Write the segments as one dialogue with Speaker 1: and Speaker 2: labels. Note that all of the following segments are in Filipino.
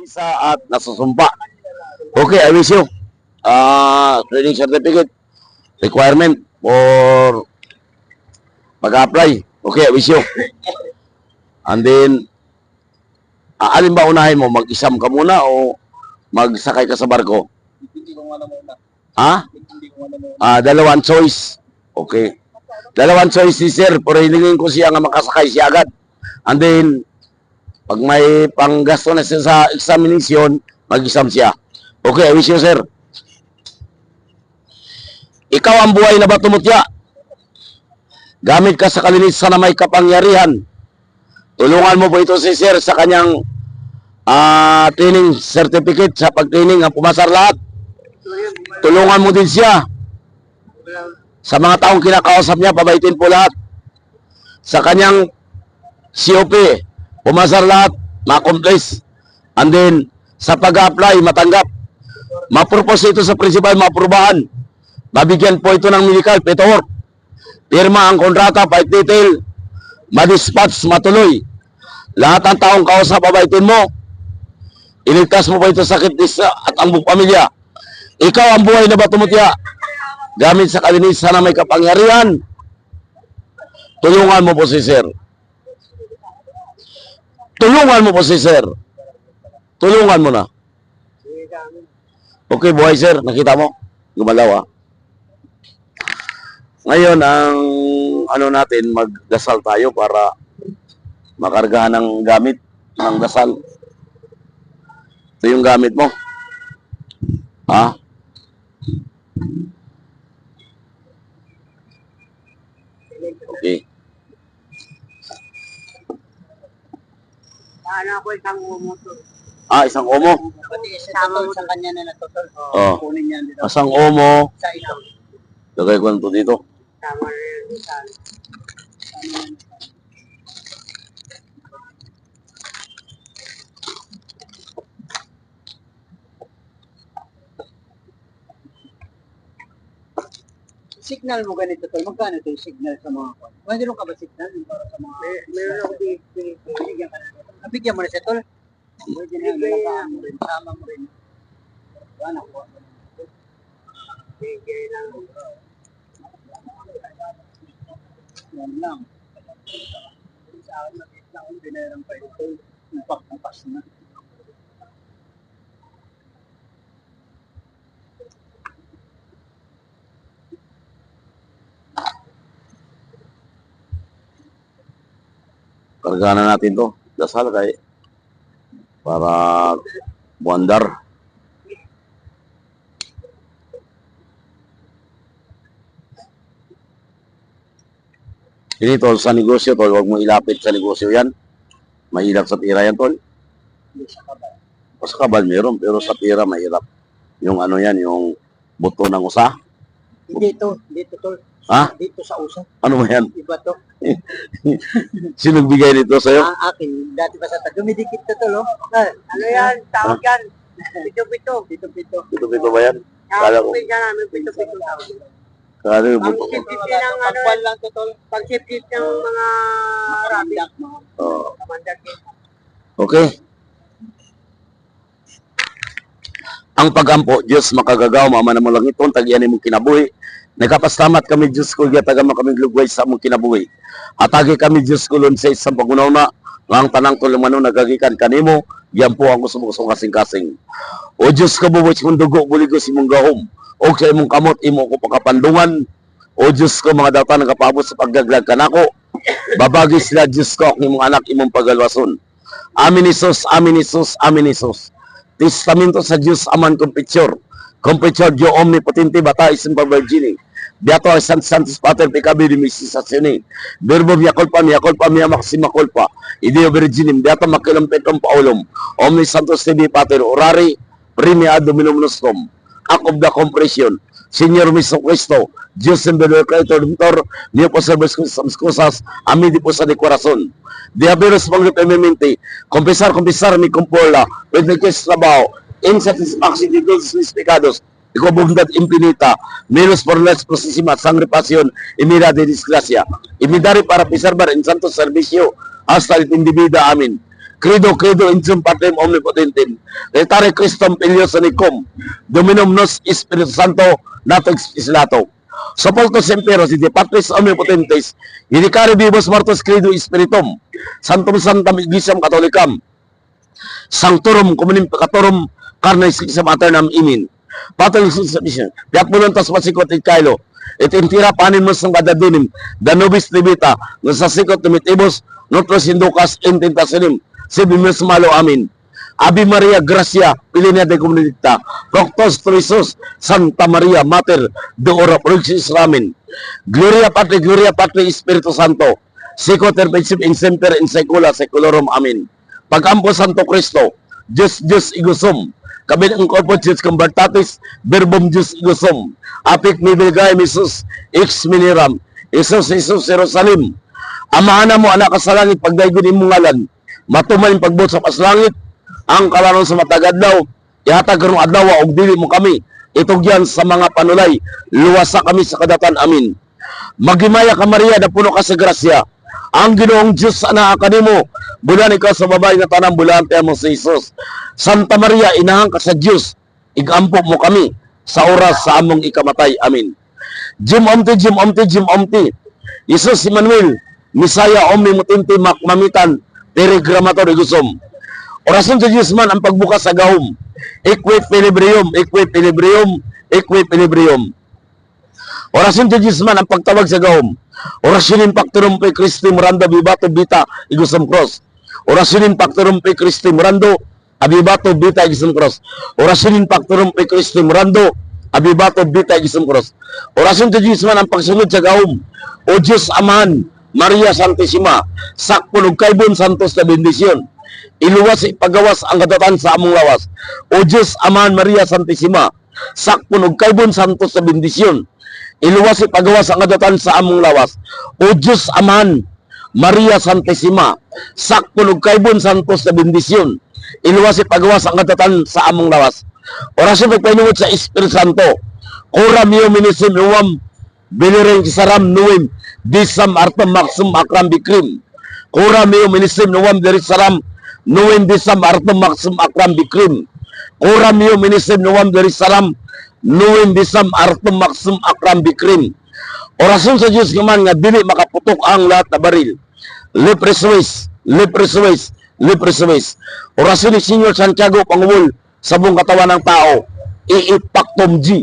Speaker 1: visa at nasusumpa. Okay, I wish you training certificate requirement for mag-apply. Okay, I wish you. And then, alin ba unahin mo? Mag-isam ka muna o magsakay ka sa barko?
Speaker 2: Hindi ko muna muna.
Speaker 1: Ha?
Speaker 2: Hindi ko muna muna.
Speaker 1: Dalawang choice. Okay. Dalawang choice si sir, pero hilingin ko siya nga makasakay siya agad. And then, pag may panggasto na siya sa examination, mag-exam siya. Okay, I wish you, sir. Ikaw ang buhay na batumutya. Gamit ka sa kalinisan na may kapangyarihan. Tulungan mo po ito si sir sa kanyang training certificate sa pag-training ang pumasar lahat. Tulungan mo din siya. Sa mga taong kinakausap niya, pabaitin po lahat. Sa kanyang COP, pumasar lahat, ma-accomplish. And then, sa pag-apply, matanggap. Ma-propose ito sa principal, ma-aprobahan. Mabigyan po ito ng medical, paperwork. Pirma ang kontrata, fight detail, ma-dispatch, matuloy. Lahat ng taong kausap, pabaitin mo. Iligtas mo po ito sakit at ang buong pamilya. Ikaw ang buhay na batumutya. Gamit sa kalinisan na may kapangyarihan. Tulungan mo po si sir. Tulungan mo po si sir. Tulungan mo na. Okay, buhay sir. Nakita mo? Gumalaw. Ngayon, ang ano natin, magdasal tayo para makargahan ng gamit ng dasal. Ito yung gamit mo. Ha? Okay.
Speaker 2: Ano ako isang umotor.
Speaker 1: Isang omo.
Speaker 2: Pati isang sa kanya na natutol.
Speaker 1: Oh.
Speaker 2: Kunin niya dito.
Speaker 1: Isang omo.
Speaker 2: Sa isang.
Speaker 1: Lagay ko nito dito.
Speaker 2: Tama na yun. Signal mo ganito tol. Magkano ito yung signal sa mga kon? Mayroon ka ba signal para sa mga... Meron ako binigyan ka na. Nabigyan mo na siya tol. Pwede na nalagaan mo rin. Tama mo rin. Wala ko. Bigay lang. Yan lang. Sa akin nakita akong binayarang pa ito. Napagpapas na.
Speaker 1: Kargahan na natin to. Dasal kay para buandar. Hindi tol, sa negosyo tol, huwag mo ilapit sa negosyo yan. Mahirap sa pira yan tol. O sa kabal meron, pero sa pira mahirap. Yung ano yan, yung buto ng usa.
Speaker 2: Dito tol.
Speaker 1: Ha?
Speaker 2: Dito sa usa.
Speaker 1: Ano ba yan?
Speaker 2: Iba to.
Speaker 1: Sinong bigay nito sa'yo?
Speaker 2: Ang akin, dati pa sa dumidikit to tol, oh. Ano yan? Tawag yan. Pito-pito. Pito-pito.
Speaker 1: Pito-pito ba yan? Kala ko.
Speaker 2: Pito-pito tawag.
Speaker 1: Kala ko
Speaker 2: Pang
Speaker 1: buto.
Speaker 2: safety ng ano, lang to tol. Pang safety ng mga rabbit.
Speaker 1: Oh.
Speaker 2: Kamandag yun.
Speaker 1: Okay. Ang pagampo, Diyos makagagaw, mama na mo lang ito, tagyan mong kinabuhi. Nagkapaslamat kami, Diyos ko, giyataga kami glugway sa mong kinabuhi. Atagi kami, Diyos ko, lun sa isang pagunaw na, ang tanang tulumano nagagikan kanimo, yan po ang gusto kasing-kasing. O Diyos ko, bubuch kong dugo, buligo si mong gahom, o sa imong kamot, imo ko pakapandungan, o Diyos ko, mga data nagkapabot sa paggaglag kanako, babagi sila, Diyos ko, ang imong anak, imong pagalwason. Amin Isus, Amin Isus, Amin Isus. Testamento sa Diyos aman kompetsyor. Kompetsyor Dio omnipotente bata isin pa virgini. Beato ay Santos Pater pekabi di misisasyonin. Verbo mia culpa mia maxima culpa. Ideo virginim beato makilam petrom paulum. Omni Santos Tedi Pater orari primia dominum nostrum. Act of the compression. Señor Miso Cristo, Diyos en verdad creator doctor, niyo po sa excusas, amin di po sa de corazon. Diabetes pangrepemente, confesar mi compola, with the case trabaho, insatisfaction de todos mis pecados, y con bondad infinita, menos por la exclusísima sangrepasyon, y mira de disgracia, y me daré para preservar en santo servicio, hasta el fin de vida, amin. Credo, credo, in sum patrem omnipotentem. Retare Christum Filius unicum. Dominum nos Espiritu Santo, nato islato. Sepultus semperos, de patris omnipotentes, idicare vivos mortos credo Spiritum, Santum Santam Iglesiam Catholicam, Sanctorum Communim Peccatorum Carnis Sixam Aeternam Imin. Patul submission. Piat muluntas masikot itkailo. Et intira panin mo sang kadadunim. Danubis libita. Nasasikot tumitibos. Notros indukas intentasionim. Sibimus malo amin. Abi Maria Gracia, Pilina de Comunidad, Proctos Jesus, Santa Maria, Mater de Ora Proxis Ramin. Gloria Patri, Espiritu Santo, Secoter Princip in Semper in Secula Seculorum Amin. Pagampo Santo Cristo, Diyos Igusum, Kabin ang Corpo Diyos Convertatis, Verbum Diyos Igusum, Apik Mibilgay Jesus, Ex Miniram, Jesus Jerusalem. Amahan mo anak sa langit, pagdaygon imong ngalan, matumal yung pagbot sa paslangit, ang kalanon sa matagad daw, ihatag karong adlaw og dili mo kami, itugyan sa mga panulay, luwasa kami sa kadatan, amin. Magimaya ka Maria, na puno ka sa grasya, ang Ginoong Diyos ana kanimo, bulan ikaw sa babae nga tanang bulante mo sa Jesus. Santa Maria, inahan ka sa Diyos, igampo mo kami sa oras sa among ikamatay, amin. Jim Omti, Jesus Emmanuel, Misaya Omni Mutinti Makmamitan, Peregramator Igusum. Orasyon sa Diyos man ang pagbukas sa gahom. Equip Pilibrium. Orasyon sa Diyos man ang pagtawag sa gahom. Orasyonin Pactorum Pe Christi Morando Abibato Bita Igusum Cross. Orasyonin Pactorum Pe Christi Morando Abibato Bita Igusum Cross. Orasyonin Pactorum Pe Christi Morando Abibato Bita Igusum Cross. Orasyon sa Diyos man ang pagsunod sa gahom. O Diyos Amahan, Maria Santissima, sakpon ug kaybon santos na bendisyon. Iluwas ipagawas ang kadatan sa among lawas. O Diyos Amahan Maria Santissima, sakpon ug kaybon santos na bendisyon. Iluwas ipagawas ang kadatan sa among lawas. O Diyos Amahan Maria Santissima, sakpon ug kaybon santos na bendisyon. Iluwas ipagawas ang kadatan sa among lawas. Orasyon pagpainungod sa Espiritu Santo. Cura mio minisim uwam bilireng kisaram nuwim disam artam maksum akram bikrim. Cura mio minisim uwam bilireng saram nuwim disam artam maksum akram bikrim. Cura mio minisim uwam bilireng saram nuwim disam artam maksum akram bikrim. Orasyon sa Diyos naman nga dili makaputok ang lahat na baril. Lepresuis. Orasyon ni Senyor Santiago Pangumul sa buong katawan ng tao. Iipaktom G.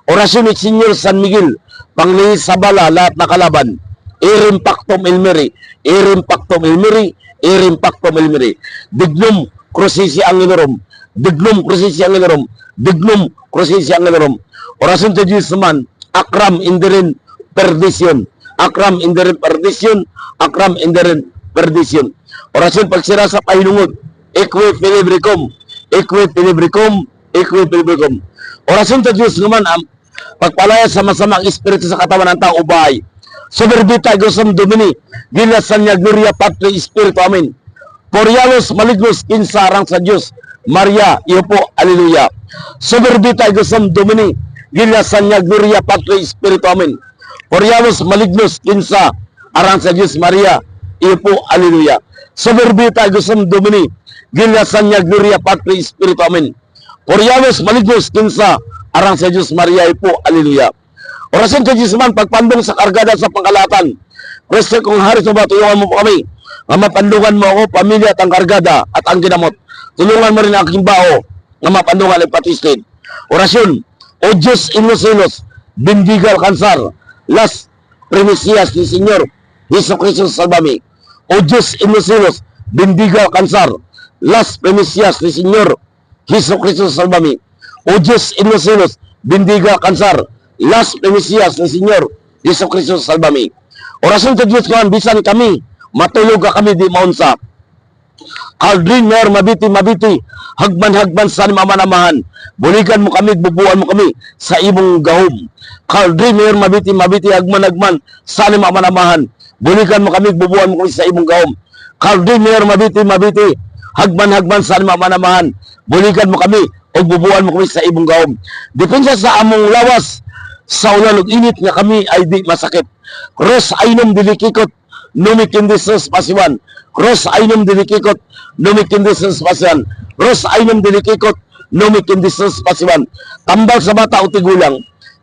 Speaker 1: Orasyon ni Senyor San Miguel, panglihis sa bala lahat na kalaban. Irimpaktom Elmeri. Dignum Crucis Angelorum. Orasyon sa Diyos naman, Akram Indirin Perdition. Orasyon pagsira sa pahinungod, Equi Pilibricum. Orasyon sa Diyos naman ang pagpalaya sa masamang espiritu sa katawan ng tao bahay. Soberbita Igusum Domini, Gilas Sanya Gloria Patri Espiritu, amin. Porialos Malignos Kinsa Arang sa Diyos, Maria, iyo po, Alleluia. Soberbita Igusum Domini, Gilas Sanya Gloria Patri Espiritu, amin. Porialos Malignos Kinsa Arang sa Diyos, Maria, iyo po, Alleluia. Soberbita Igusum Domini, Gilas Sanya Gloria Patri Espiritu, amin. Porialos Malignos Kinsa Arang sa Diyos, Maria, iyo po, Alleluia. Orasyon sa Diyos man, pagpandong sa kargada sa pangkalatan. Kristo kong hari sa ba, tulungan mo po kami. Nga mapandungan mo ako, pamilya at ang kargada at ang ginamot. Tulungan mo rin ang aking bao nga mapandungan at patistid. Orasyon, O Diyos Inusilos, Bindigal Kansar, Las Primicias ni Senyor, Hesus Cristo Salvami. O Diyos Inusilos, Bindigal Kansar, Las Primicias ni Senyor, Hesus Cristo Salvami. O Diyos Inusilos, Bindigal Kansar, Las Primicias ni Senyor, Hesus Cristo Salvami. Orasyon sa Diyos kawan, bisan kami, matulog ka kami di maunsa. Aldrin Mayor Mabiti, hagman sa mamanamahan. Buligan mo kami, bubuan mo kami sa imong gahom. Aldrin Mayor Mabiti, hagman sa mamanamahan. Buligan mo kami, bubuan mo kami sa imong gahom. Aldrin Mayor Mabiti, hagman sa mamanamahan. Buligan mo kami, o bubuan mo kami sa imong gahom. Depensa sa among lawas, sa ulan ug init nga kami ay di masakit. Cross ainom dilikikot, numikindi sus pasiwan. Cross ainom dinikikot, numikindi sus pasiwan. Cross ainom dinikikot, numikindi sus pasiwan. Tambal sa bata o tigulang,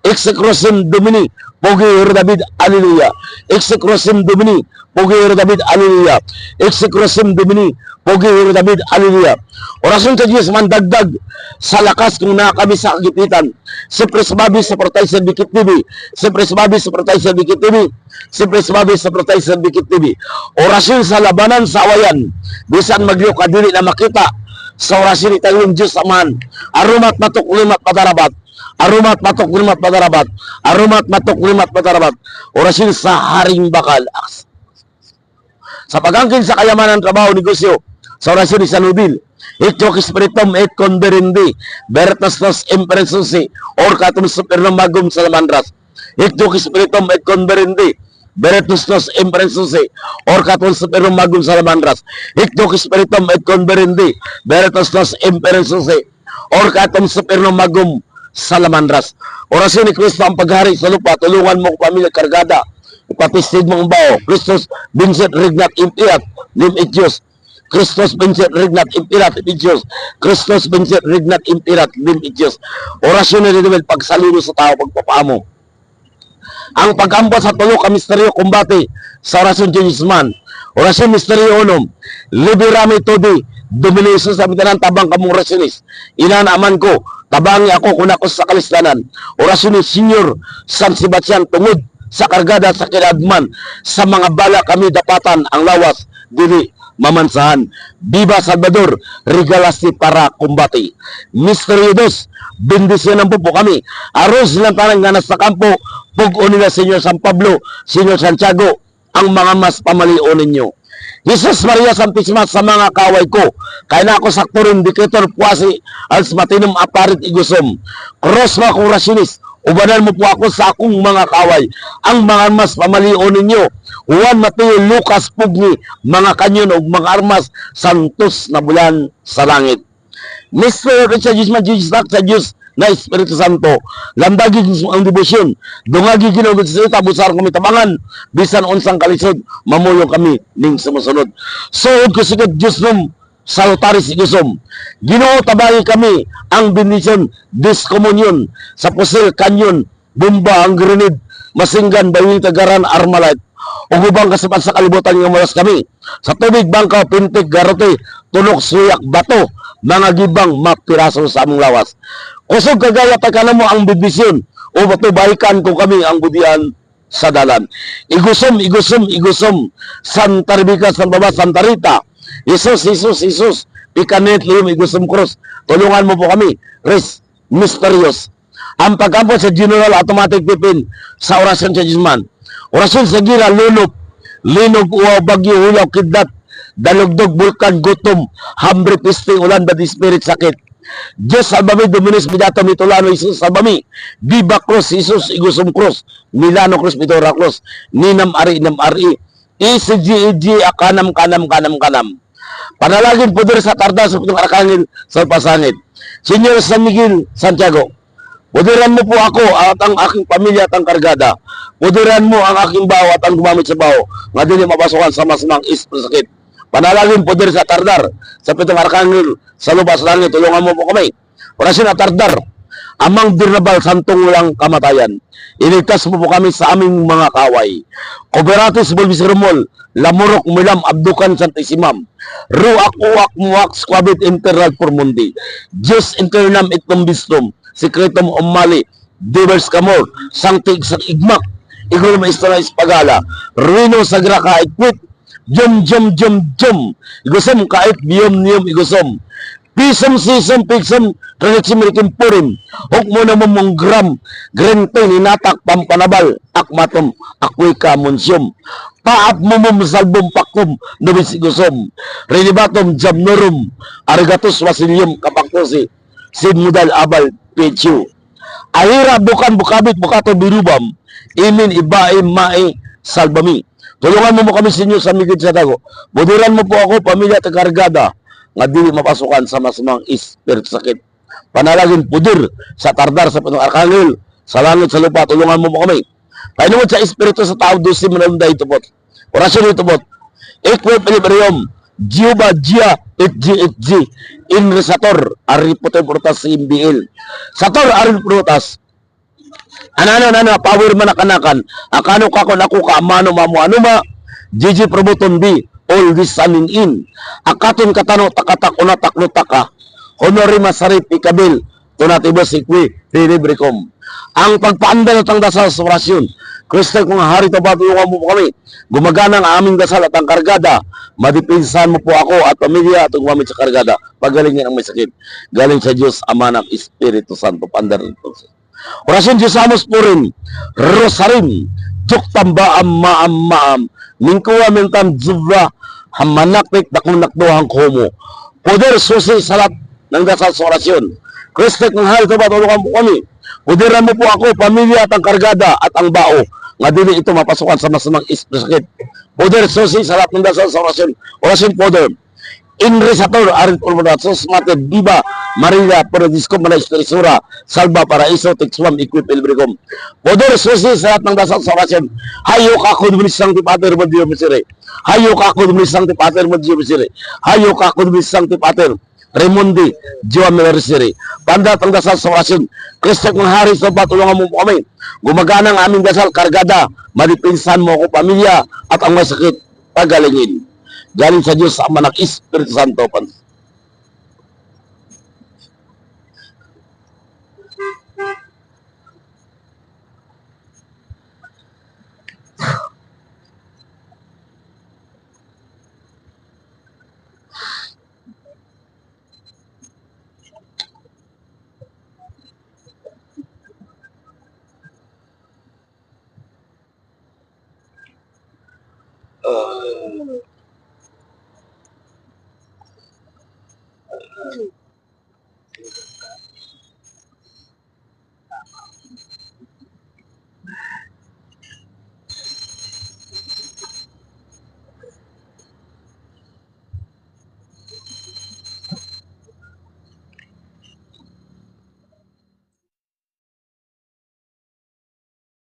Speaker 1: execrosim domini, Pogi Hero David, Alleluia. Execrosim domini, Pogi Hero David, Alleluia. Execrosim domini, Pogi Hero David, Alleluia. Orasyon sa Diyos mandagdag sa lakas kung nakakami sa kagipitan. Siyempre sumabi sa Protay sa Bikit TV. Siyempre sumabi sa Protay sa Bikit TV. Siyempre sumabi sa Protay sa Bikit TV. Orasyon sa labanan sa awayan. Bisan magyo kadili na makita sa orasyon itayong Diyos Amahan. Arumat matok limat patarabat. Arumat matok limat patarabat. Arumat matok limat patarabat. Orasyon sa Haring Bakal. Sa pagangkin sa kayamanan trabaho negosyo. Sa orasyon ni Sanubil. Ityok espiritum et converendi, veritas nos impresusi, or katum super ng magum sa lamandras. Ityok espiritum et converendi, veritas nos impresusi, or katum super ng magum sa lamandras. Ityok espiritum et converendi, veritas nos impresusi, or katum super ng magum sa lamandras. Orasyon ni Kristo ang paghari sa lupa, tulungan mo pamilya kargada, ipatistig mong bao, Kristus, binset regnat impiat, lim et Diyos. Kristus benset regnat impirat Diyos. Kristus benset regnat impirat Diyos. Orasyon na rin pagsalino sa tao, pagpapaamo. Ang pag-ambot sa tulo ka misteryo kumbate sa orasyon Jesusman. Orasyon misteryo unom. Liberami todi. Domination sa bitanan tabang kamong orasyonis. Inanaman ko. Tabangi ako kung ako sa kalistanan. Orasyon ni Senior San Sebastian tungod sa kargada sa kinadman. Sa mga bala kami dapatan ang lawas. Dili mamansahan. Viva Salvador, regalasti para kumbati. Misteryo dos, bendisyonan po kami. Aros lang tanang ganas sa kampo, pugo nila Senyor San Pablo, Senyor Santiago, ang mga mas pamalion ninyo. Jesus Maria Santisima sa mga kaway ko, kaya na ako sakto rin, dikretor puwasi, als matinum aparit igusom. Cross mga kurasyonis, ubanan mo po ako sa akong mga kaway, ang mga mas pamalion ninyo. Juan Mateo, Lucas, Pugni, mga kanyon o mga armas, santos na bulan sa langit. Mr. Richard Jusman, Jesus sa Diyos na Espiritu Santo, lambagi ang debosyon, dungagi ginawag sa salita, busar kami tabangan, bisan unsang kalisod, mamulong kami ning sumusunod. Suod ko sigod Diyos nung salutaris igusom. Ginoo tabayi kami ang bendisyon, diskomunyon, sa Pusil, Kanyon, Bumba, ang grenade, Masinggan, Baying Tagaran, Armalite, ugubang kasipan sa kalibutan ng malas kami. Sa tubig, bangka, pintig, garote, tulok, suyak, bato, mga gibang mapiraso sa among lawas. Kusog kagaya takana mo ang bibisyon o bato balikan kung kami ang budian sa dalan. Igusom, igusom, igusom. Santa Rebecca, San Baba, Santa Rita. Jesus, Jesus, Jesus. Ikanet, liyom, igusom cross. Tulungan mo po kami. Res, mysterious. Ang pagkampot sa General Automatic Weapon sa orasyon sa Jisman. Orasyon sa gira, lunop, linog, uwaw, bagyo, hulaw, kidlat, dalugdog, bulkan, gutom, hambre, piste, ulan, bad spirit, sakit. Diyos, salbami, Dominus, Midato, Mitulano, Jesus, salbami, Viva Cruz, Jesus, Igusum Cruz, Milano Cruz, Mitora Cruz, Ninam Ari, ECG, Akanam, Kanam, Kanam, Kanam. Panalagin poder sa tarda sa putong arkangil sa pasangit. Senyor San Miguel, Santiago, pudiran mo po ako at ang aking pamilya at ang kargada. Pudiran mo ang aking baho at ang gumamit sa baho. Nga din mapasukan sa masamang sakit. Panalangin pudir sa tardar. Sa pitong arkangel sa lubas langit. Tulungan mo po kami. Orasyon at tardar. Amang dirnabal santong walang kamatayan. Iligtas mo po kami sa aming mga kaway. Cooperatis Bulbis Rumol. Lamurok Milam Abdukan Santisimam. Ruak uak muak squabit internal pormundi. Diyos internam itong bistom. Sekretum umali, divers kamor, sangtig sa igmak, igul maestro na ispagala, ruino sa graka ikwit, jom, igusom kait biyom niyom igusom, pisom, sisom, pigsom, traneximirikim purim, huk mo na mong gram, grente, ninatak, pampanabal, akmatom, akwi ka, munsyom, paap mo salbom pakum, nubis igusom, rinibatom, jamnorum, arigatus wasilyum, kapaktosi, simudal abal, Pichu. Ahira bukan bukabit bukato birubam. Imin ibae mae salbami. Tulungan mo kami sinyo sa migid sa tago. Budiran mo po ako pamilya at kargada nga dili mapasukan sa masamang espiritu sakit. Panalagin pudir sa tardar sa punong arkangel sa langit sa lupa. Tulungan mo kami. Painungod sa Espiritu sa tao, 12 manalunday itubot. Orasyon itubot. Equilibrium, Giuba, Gia, FG, in resator, ari putoy prutas sa MBL. Sator, ari prutas. Anano, power manakanakan. Akano kako naku ka, amano, mamu, anuma, Gigi promoton B, all this sunning in. Akaton katano, takatak, unatak, nutaka. Honori masarip, ikabil, tunatibos, ikwi, tinibrikom. Ang pagpaanda ng dasal sa orasyon, Kristo kung hari to patulungan mo po kami. Gumagana ang aming dasal at ang kargada. Madipinsan mo po ako at pamilya at gumamit sa kargada. Pagalingin ang may sakit. Galing sa Diyos, Ama ng Espiritu Santo. Pandar nito. Orasyon Diyos Amos po rin. Rosarim. Juktamba maam. Ningkuwa mentan zubra. Hamanaknik nakunakdohang komo. Poder susi salat ng dasal sa orasyon. Kristo kung hari to patulungan po kami. Pudiran mo po ako, pamilya at ang kargada at ang bao. Nga dili ito mapasukan sa masamang sakit. Poder susi sa lahat ng dasal sa orasyon. Orasyon poder. In resator, arit pulmonatos, mate, viva, Maria, paradisco, mana espiritura, salva, paraiso, texuam, equip, ilbricum. Poder susi sa lahat ng dasal sa orasyon. Hayok ako dumilisang ti pater mo Diyo misire. Hayok ako dumilisang ti pater mo Diyo misire. Hayok ako dumilisang ti pater. Raimundi, Diyo Merisiri. Pandat ang dasal sa orasyon. Kristo kung hari sa patulungan mo po kami. Gumagana ang aming dasal, kargada. Madipinsan mo ako pamilya at ang may sakit, pagalingin. Galing sa Diyos, Ama ng Espiritu Santo.